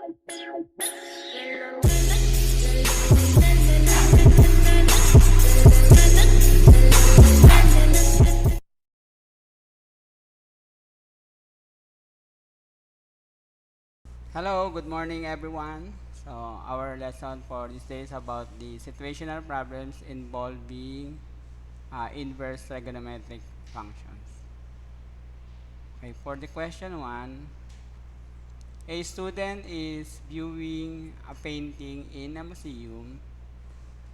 Hello, good morning everyone. So our lesson for this day is about the situational problems involving inverse trigonometric functions. Okay, for the question 1, a student is viewing a painting in a museum.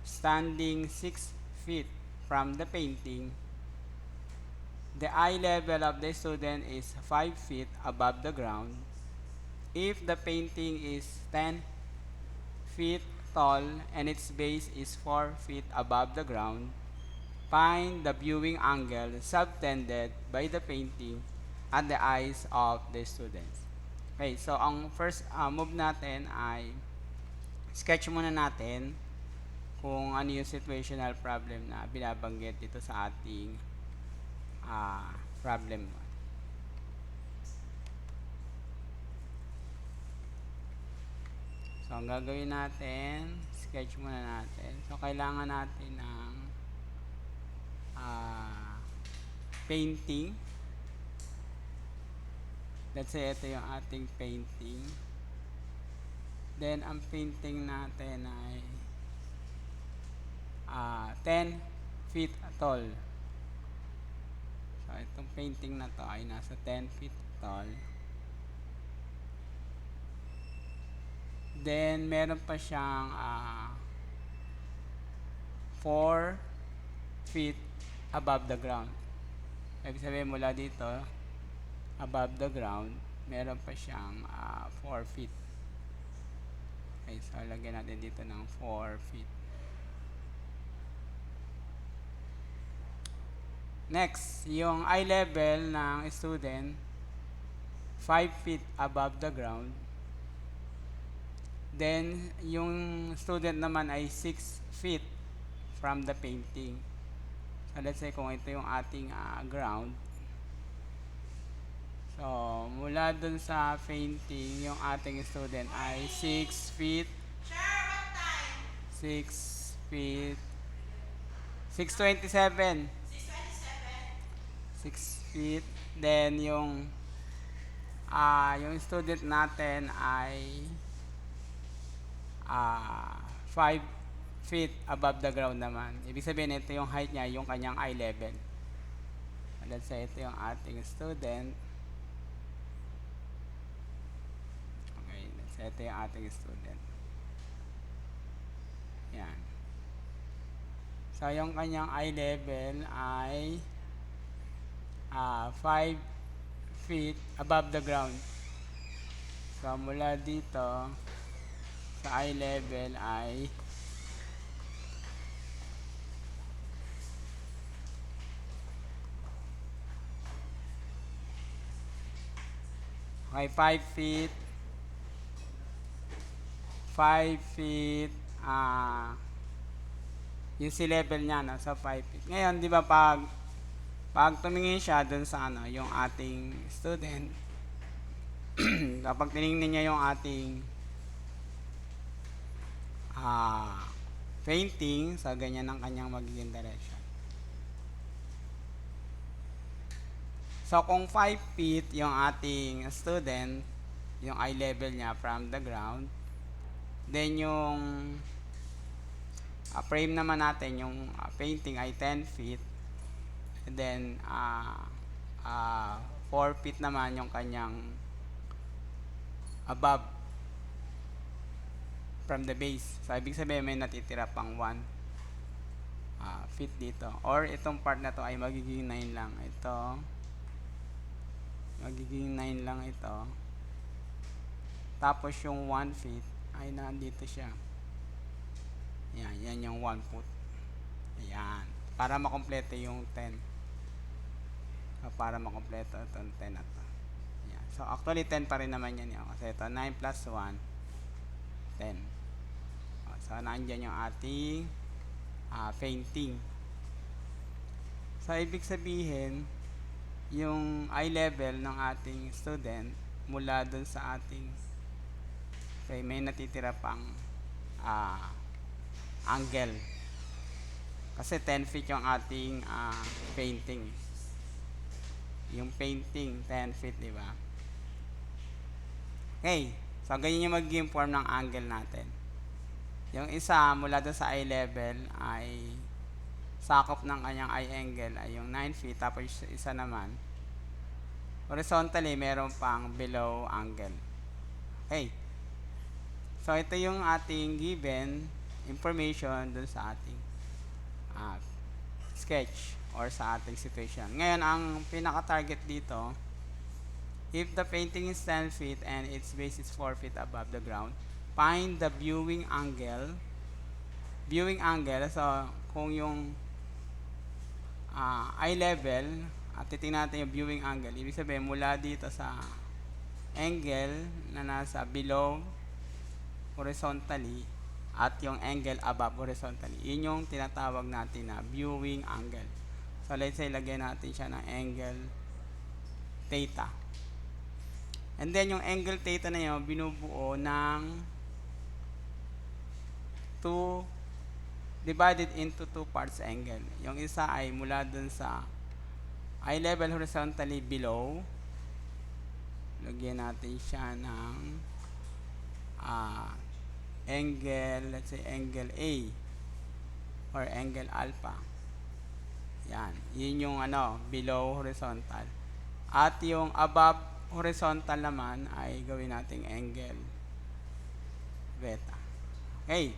Standing 6 feet from the painting, the eye level of the student is 5 feet above the ground. If the painting is 10 feet tall and its base is 4 feet above the ground, find the viewing angle subtended by the painting at the eyes of the students. Okay, so ang first move natin ay sketch muna natin kung ano yung situational problem na binabanggit dito sa ating problem. So, ang gagawin natin, sketch muna natin. So, kailangan natin ng painting. Let's say, ito yung ating painting. Then, ang painting natin ay 10 feet tall. So, itong painting na to ay nasa 10 feet tall. Then, meron pa siyang 4 feet above the ground. Ibig sabihin mula dito, above the ground, meron pa siyang 4 feet. Okay, so lagyan natin dito ng 4 feet. Next, yung eye level ng student, 5 feet above the ground. Then, yung student naman ay 6 feet from the painting. So, let's say kung ito yung ating ground. So, mula dun sa painting, yung ating student ay 6 feet. 6 feet. 627. 6 feet. Then, yung student natin ay 5 feet above the ground naman. Ibig sabihin, ito yung height niya, yung kanyang eye level. Let's say, ito yung ating student. Okay, let's say, ito yung ating student. Yan. So, yung kanyang eye level ay 5 feet above the ground. So, mula dito, sa eye level ay okay, 5 feet 5 feet yung sea level niya, no? So 5 feet. Ngayon, di ba, pag tumingin siya dun sa yung ating student, kapag tiningnan niya yung ating painting, so ganyan ang kanyang magiging direction. So, kung 5 feet yung ating student, yung eye level niya from the ground, then yung frame naman natin, yung painting ay 10 feet, and then 4 feet naman yung kanyang above from the base. So, ibig sabihin may natitira pang 1 feet dito. Or, itong part na to ay magiging 9 lang. Ito, magiging 9 lang ito. Tapos, yung 1 feet ay nandito siya. Yan, yan yung 1 foot. Ayan. Para makompleto yung 10. So, para makompleto itong 10 na to. Ayan. So, actually, 10 pa rin naman yan. Kasi ito, 9 plus 1, 10. So, nandyan yung ating painting. So, ibig sabihin, yung eye level ng ating student mula dun sa ating Okay, may natitira pang angle. Kasi 10 feet yung ating painting. Yung painting, 10 feet, di ba? Okay, so ganyan yung magiging form ng angle natin. Yung isa, mula doon sa eye level, ay sakop ng kanyang eye angle ay yung 9 feet. Tapos isa naman, horizontally, meron pang below angle. Okay. So, ito yung ating given information dun sa ating sketch or sa ating situation. Ngayon, ang pinaka-target dito, if the painting is 10 feet and its base is 4 feet above the ground, find the viewing angle. Viewing angle, so kung yung eye level, at titingnan natin yung viewing angle, ibig sabihin mula dito sa angle na nasa below horizontally at yung angle above horizontally. Yun yung tinatawag natin na viewing angle. So, let's say, lagyan natin siya ng angle theta. And then, yung angle theta na yun, binubuo ng divided into 2 parts angle. Yung isa ay mula dun sa eye level horizontally below. Lagyan natin siya ng angle, let's say angle A or angle alpha. Yan, yun yung below horizontal. At yung above horizontal naman ay gawin nating angle beta. Okay.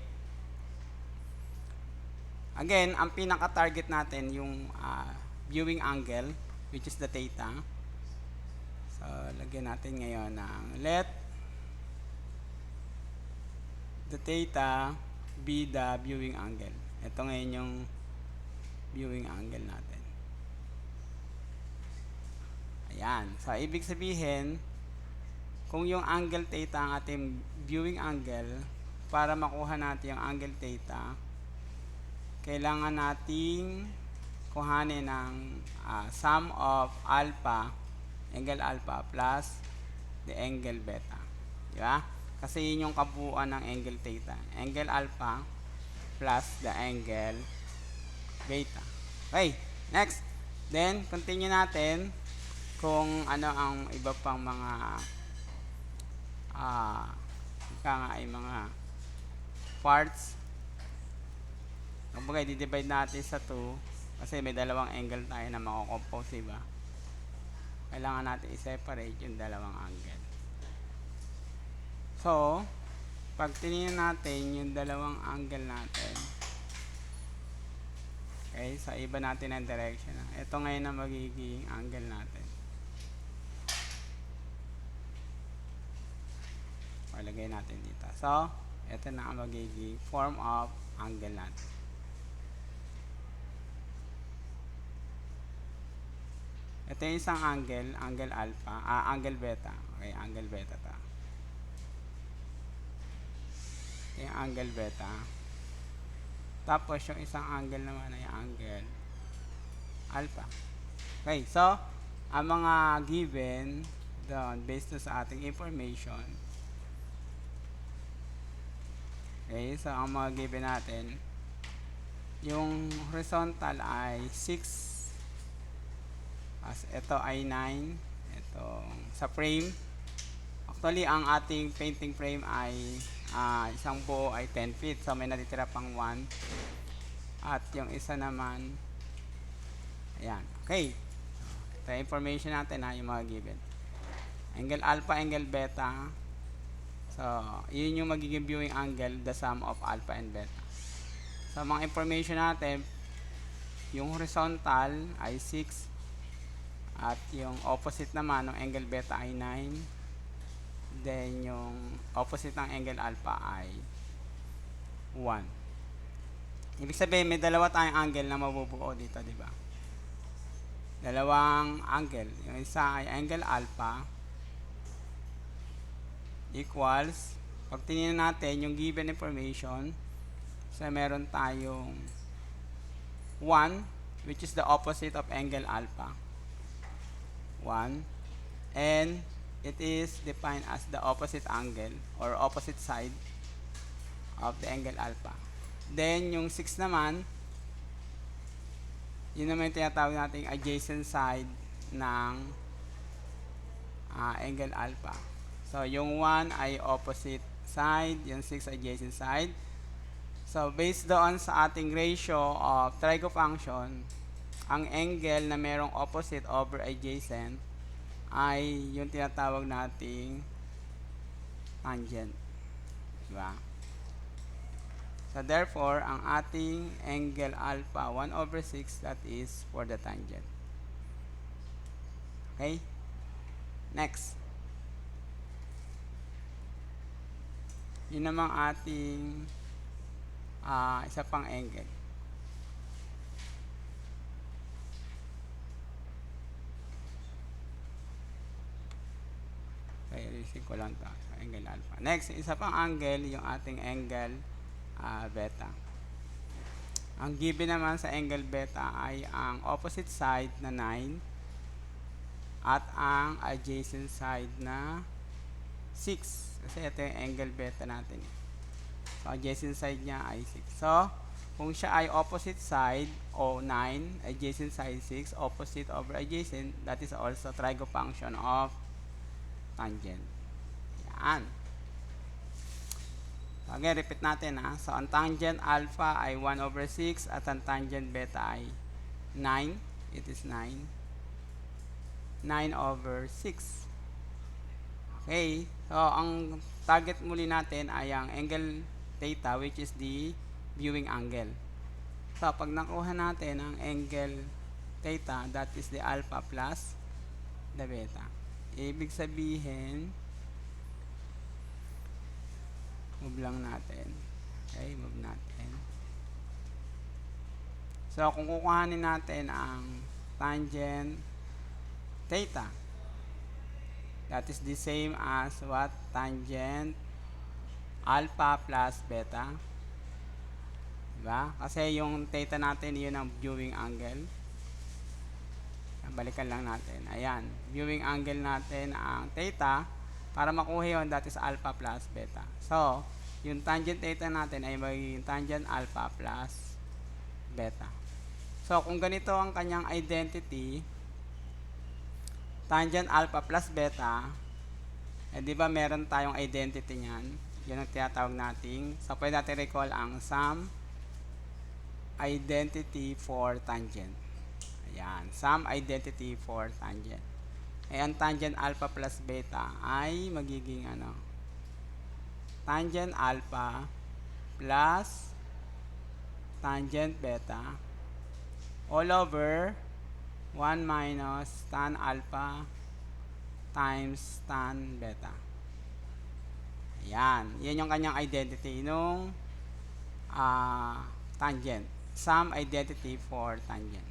Again, ang pinaka-target natin yung viewing angle, which is the theta. So, lagyan natin ngayon ng let the theta be the viewing angle. Ito ngayon yung viewing angle natin. Ayan. So, ibig sabihin, kung yung angle theta ang ating viewing angle, para makuha natin yung angle theta, kailangan nating kuhanin ng sum of alpha, angle alpha plus the angle beta. Diba? Kasi yun yung kabuuan ng angle theta. Angle alpha plus the angle beta. Okay, next. Then, continue natin kung ano ang iba pang mga ay mga parts. Kumbaga, i-divide natin sa 2 kasi may dalawang angle tayo na mako-compose, diba? Kailangan natin i-separate yung dalawang angle. So, pag tinignan natin yung dalawang angle natin, okay, sa iba natin ang direction. Ito ngayon ang magiging angle natin. Lagay natin dito. So, ito na ang magiging form of angle natin. Ito yung isang angle, angle alpha, angle beta. Okay, angle beta ta. Ito yung angle beta. Tapos, yung isang angle naman ay angle alpha. Okay, so, ang mga given doon, based sa ating information, okay, so ang mga given natin, yung horizontal ay 6, as ito ay 9, ito sa frame. Actually, ang ating painting frame ay isang buo ay 10 feet, so may natitira pang 1. At yung isa naman, ayan, okay. Ito yung information natin yung mga given. Angle alpha, angle beta. So, yun yung magiging viewing angle, the sum of alpha and beta. So, mga information natin, yung horizontal ay 6, at yung opposite naman ng angle beta ay 9. Then, yung opposite ng angle alpha ay 1. Ibig sabihin, may dalawa tayong angle na mabubuo dito, di ba? Dalawang angle. Yung isa ay angle alpha equals, pag tinignan natin yung given information, so meron tayong 1, which is the opposite of angle alpha. 1. And it is defined as the opposite angle or opposite side of the angle alpha. Then, yung 6 naman, yun naman yung tinatawag natin adjacent side ng angle alpha. So, yung 1 ay opposite side, yung 6 adjacent side. So, based doon sa ating ratio of trigo function, ang angle na merong opposite over adjacent ay yung tinatawag nating tangent. Diba? So, therefore, ang ating angle alpha, 1 over 6, that is for the tangent. Okay? Next. Yun namang ating isa pang angle. Okay, isin ko lang ito. So, angle alpha. Next, isa pang angle, yung ating angle beta. Ang given naman sa angle beta ay ang opposite side na 9 at ang adjacent side na 6. Kasi ito yung angle beta natin. So, adjacent side niya ay 6. So, kung siya ay opposite side o 9, adjacent side 6, opposite over adjacent, that is also trigo function of tangent. Yan. Again, repeat natin ha. So, ang tangent alpha ay 1 over 6 at ang tangent beta ay 9. It is 9. 9 over 6. Okay. So, ang target muli natin ay ang angle theta, which is the viewing angle. So, pag nakuha natin ang angle theta, that is the alpha plus the beta. Ibig sabihin, move lang natin. Okay, move natin. So, kung kukuhanin natin ang tangent theta, that is the same as what? Tangent alpha plus beta. Diba? Kasi yung theta natin, yun ang viewing angle. Balikan lang natin. Ayan. Viewing angle natin ang theta. Para makuha yun, that is alpha plus beta. So, yung tangent theta natin ay magiging tangent alpha plus beta. So, kung ganito ang kanyang identity, tangent alpha plus beta, di ba meron tayong identity niyan? Yun ang tinatawag nating, so pwede natin recall ang sum identity for tangent. Ayan, sum identity for tangent. Ang tangent alpha plus beta ay magiging tangent alpha plus tangent beta all over 1 minus tan alpha times tan beta. Ayan. Yan yung kanyang identity nung tangent. Sum identity for tangent.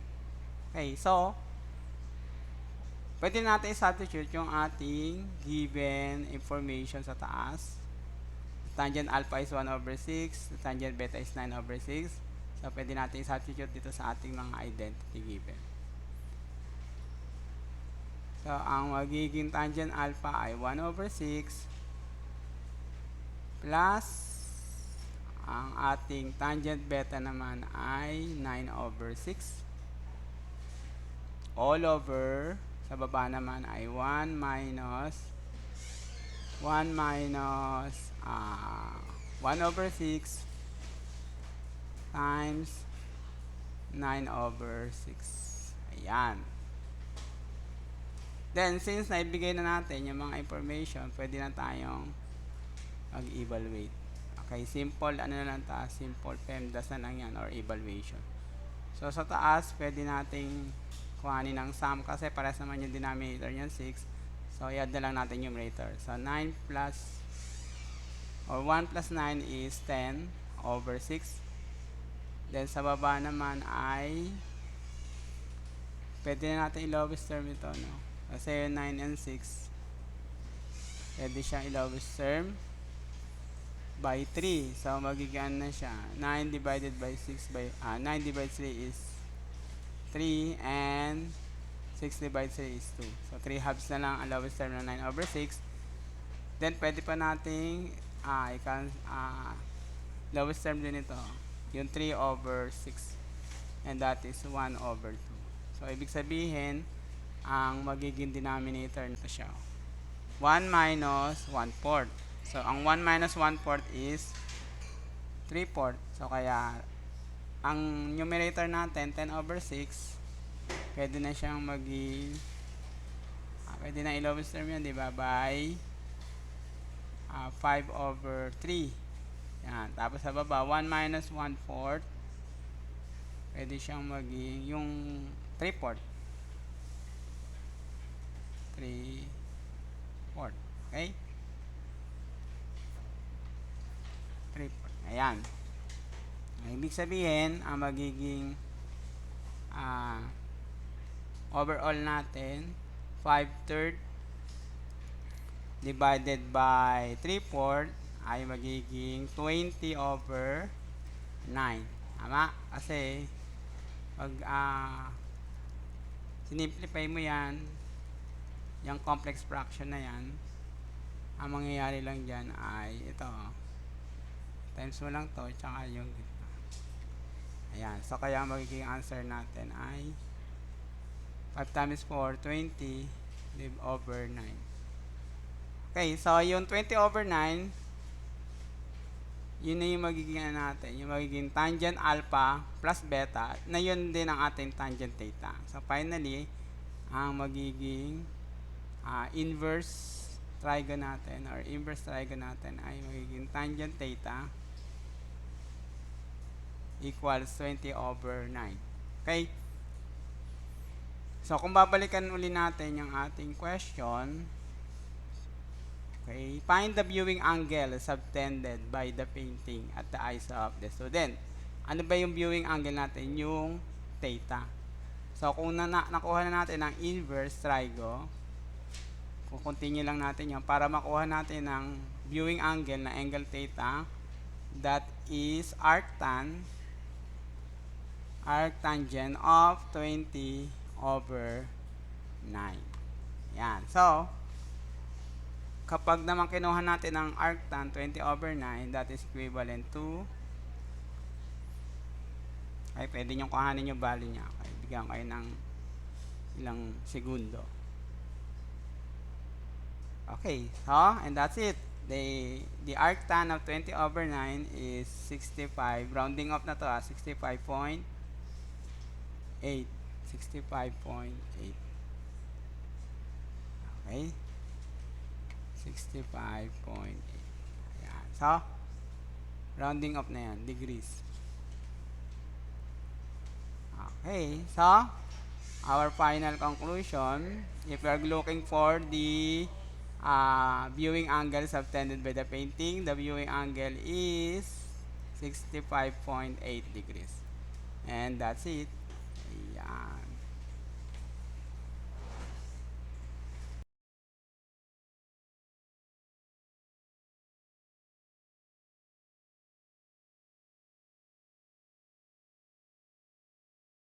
Okay, so, pwede natin i-substitute yung ating given information sa taas. Tangent alpha is 1 over 6. Tangent beta is 9 over 6. So, pwede natin i-substitute dito sa ating mga identity given. So, ang magiging tangent alpha ay 1 over 6 plus ang ating tangent beta naman ay 9 over 6 all over, sa baba naman ay 1 minus 1 over 6 times 9 over 6. Ayan. Then, since naibigay na natin yung mga information, pwede na tayong mag-evaluate. Okay, simple, simple PEMDAS na lang yan, or evaluation. So, sa taas, pwede nating kuhanin ng sum, kasi parehas naman yung denominator niyan, 6. So, i-add na lang natin yung numerator. So, 9 plus, or 1 plus 9 is 10 over 6. Then, sa baba naman ay, pwede na natin i-lowest term ito, no? Kasi 9 and 6, pwede siyang i-lowest term by 3. So, magiging na siya. 9 divided by 6 by, 9 divided 3 is 3, and 6 6 divided 3 is 2. So, 3 halves na lang ang lowest term ng 9 over 6. Then, pwede pa nating lowest term din ito, yung 3 over 6. And that is 1 over 2. So, ibig sabihin, ang magiging denominator nito siya, 1 minus 1/4. So, ang 1 minus 1/4 is 3/4. So, kaya, ang numerator natin, 10 over 6, pwede na siyang maging, pwede na i-lowest term yun, diba? By 5 over 3. Yan. Tapos sa baba, 1 minus 1/4, pwede siyang maging yung 3/4. 3/4. Okay? 3/4. Ayan. Ibig sabihin, ang magiging overall natin, 5/3 divided by 3/4 ay magiging 20 over 9. Tama? Kasi, pag sinimplify mo yan, yung complex fraction na yan, ang mangyayari lang dyan ay ito, times mo lang to, tsaka yung gitna. Ayan. So, kaya magiging answer natin ay 5 times 4, 20 divided over 9. Okay, so yung 20 over 9, yun na yung magiging natin, yung magiging tangent alpha plus beta, na yun din ang ating tangent theta. So, finally, ang magiging inverse trigon natin, or inverse trigon natin, ay magiging tangent theta equals 20 over 9. Okay? So, kung babalikan uli natin yung ating question, okay, find the viewing angle subtended by the painting at the eyes of the student. Ano ba yung viewing angle natin? Yung theta. So, kung nakuha na natin ang inverse trigo, continue lang natin yan para makuha natin ang viewing angle na angle theta, that is arctangent of 20 over 9. Yan. So, kapag naman kinuha natin ang arctan 20 over 9, that is equivalent to, ay pwede nyo kuhanin yung value niya. Okay, bigyan kayo ng ilang segundo. Okay, so, and that's it. The arctan of 20 over 9 is 65. Rounding off na to, 65.8. 65.8. Okay? 65.8. Ayan. So, rounding off na yan, degrees. Okay, so, our final conclusion, if we are looking for the viewing angle subtended by the painting, the viewing angle is 65.8 degrees. And that's it. Ayan.